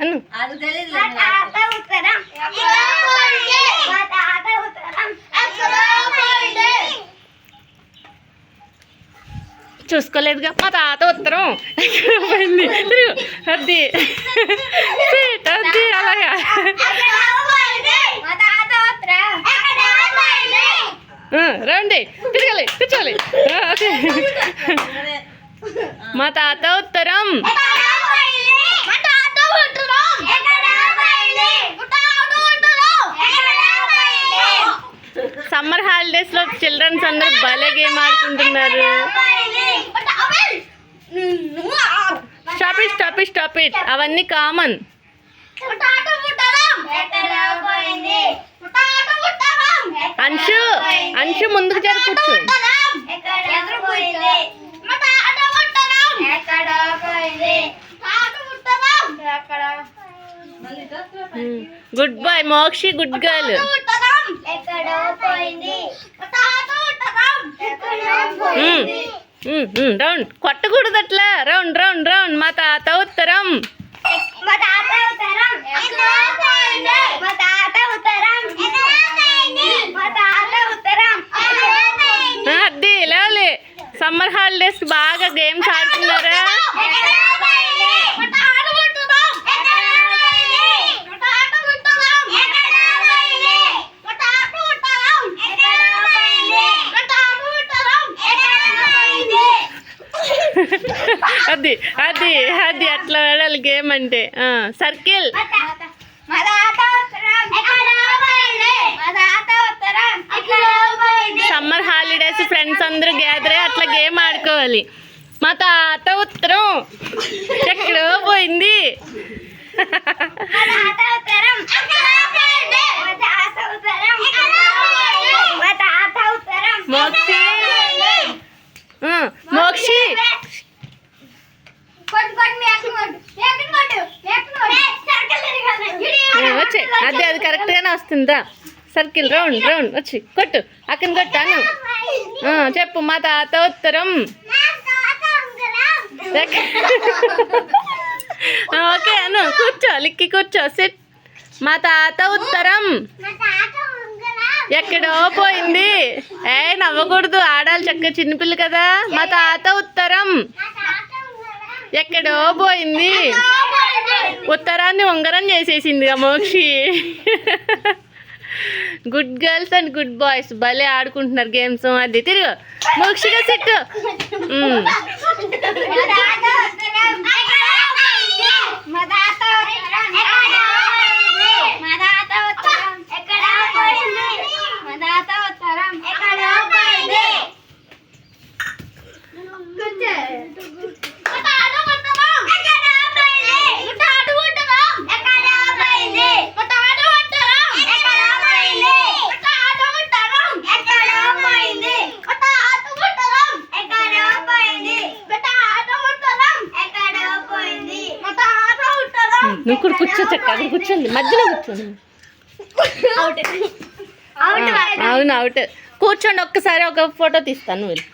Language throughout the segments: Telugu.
అను చూసుకోలేదుగా మా తాత ఉత్తరం పోయింది. అది అది అలాగా రండి తిరగాలి కూర్చోాలి. ఓకే మా తాత ఉత్తరం సమ్మర్ హాలిడేస్ లో చిల్డ్రన్స్ అందరూ భలే గేమ్ ఆడుకుంటున్నారు. స్టాప్ ఇట్ అవన్నీ కామన్. అంశు ముందుకు జరుపుచ్చు. Good boy Mokshi, good girl. Round కొట్టకూడదు అట్లా. Round round round. మా తాత ఉత్తరం అది లేవలే. సమ్మర్ హాలిడేస్ బాగా గేమ్స్ ఆడుతున్నారా? అది అది అది అట్లా ఆడాలి గేమ్ అంటే. సర్కిల్. సమ్మర్ హాలిడేస్ ఫ్రెండ్స్ అందరూ గ్యాదర్ అయ్యి అట్లా గేమ్ ఆడుకోవాలి. మా తాత ఉత్తరం ఎక్కడో పోయింది. మోక్షి మోక్షి వచ్చే అది అది కరెక్ట్గానే వస్తుందా? సర్కిల్ రౌండ్ రౌండ్ వచ్చి కొట్టు. అక్కని కొట్టాను. చెప్పు. మా తాత ఉత్తరం. ఓకే అను కూర్చో. లిక్కి కూర్చో. సిట్. మా తాత ఉత్తరం ఎక్కడో పోయింది. నవ్వకూడదు, ఆడాలి చక్కగా, చిన్నపిల్ల కదా. మా తాత ఉత్తరం ఎక్కడో పోయింది. ఉత్తరాన్ని ఉంగరం చేసేసిందిగా Mokshi. Good girls and good boys భలే ఆడుకుంటున్నారు గేమ్స్. అది తిరుగు మోక్షిగా సిట్. నువ్వు కూడా కూర్చో చక్క. అక్కడ కూర్చోండి, మధ్యలో కూర్చోండి. అవును అవుట్. కూర్చోండి. ఒక్కసారి ఒక ఫోటో తీస్తాను. వెళ్ళి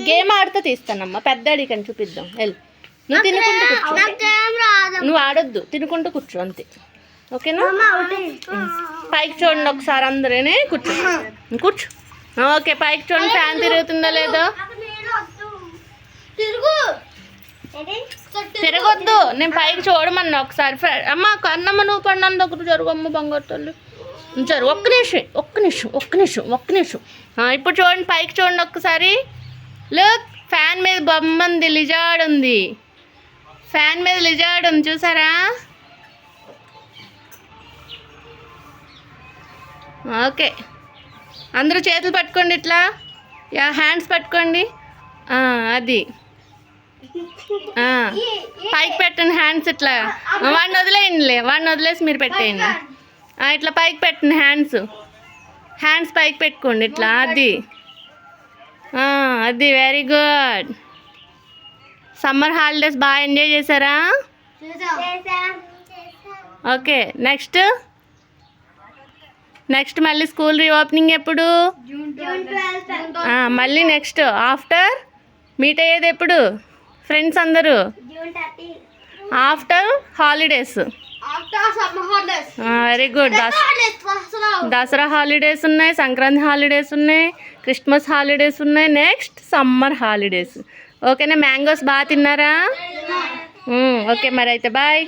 గేమ్ ఆడితే తీస్తానమ్మా. పెద్ద అడిగని చూపిద్దాం. వెళ్ళి నువ్వు తినుకుంటూ కూర్చో. నువ్వు ఆడొద్దు, తినుకుంటూ కూర్చో అంతే. ఓకేనా? పైకి చూడండి ఒకసారి అందరేనే. కూర్చో కూర్చో. ఓకే పైకి చూడండి. ఫ్యాన్ తిరుగుతుందా లేదో? తిరగొద్దు. నేను పైకి చూడమన్నా ఒకసారి. అమ్మ కన్నమ్మ నువ్వు పడినందు ఒకటి జరుగు. అమ్మ బంగారు తల్లి జరుగు. ఒక్క నిమిషం. ఇప్పుడు చూడండి పైకి చూడండి ఒక్కసారి. లుక్. ఫ్యాన్ మీద బొమ్మ ఉంది, లిజార్డ్ ఉంది. ఫ్యాన్ మీద లిజార్డ్ ఉంది చూసారా? ఓకే అందరూ చేతులు పట్టుకోండి ఇట్లా. హ్యాండ్స్ పట్టుకోండి. అది పైకి పెట్టండి హ్యాండ్స్ ఇట్లా. వాడిని వదిలేయండిలే. వాడిని వదిలేసి మీరు పెట్టేయండి. ఇట్లా పైకి పెట్టండి హ్యాండ్స్ పైకి పెట్టుకోండి ఇట్లా. అది అది వెరీ గుడ్. సమ్మర్ హాలిడేస్ బాగా ఎంజాయ్ చేశారా? ఓకే నెక్స్ట్ మళ్ళీ స్కూల్ రీఓపెనింగ్ ఎప్పుడు? మళ్ళీ నెక్స్ట్ ఆఫ్టర్ మీట్ అయ్యేది ఎప్పుడు ఫ్రెండ్స్ అందరూ? After holidays. Very good. Dasara holidays ఉన్నాయి, సంక్రాంతి హాలిడేస్ ఉన్నాయి, క్రిస్మస్ హాలిడేస్ ఉన్నాయి, నెక్స్ట్ సమ్మర్ హాలిడేస్. ఓకేనా? మ్యాంగోస్ బాగా తిన్నారా? ఓకే మరి అయితే బాయ్.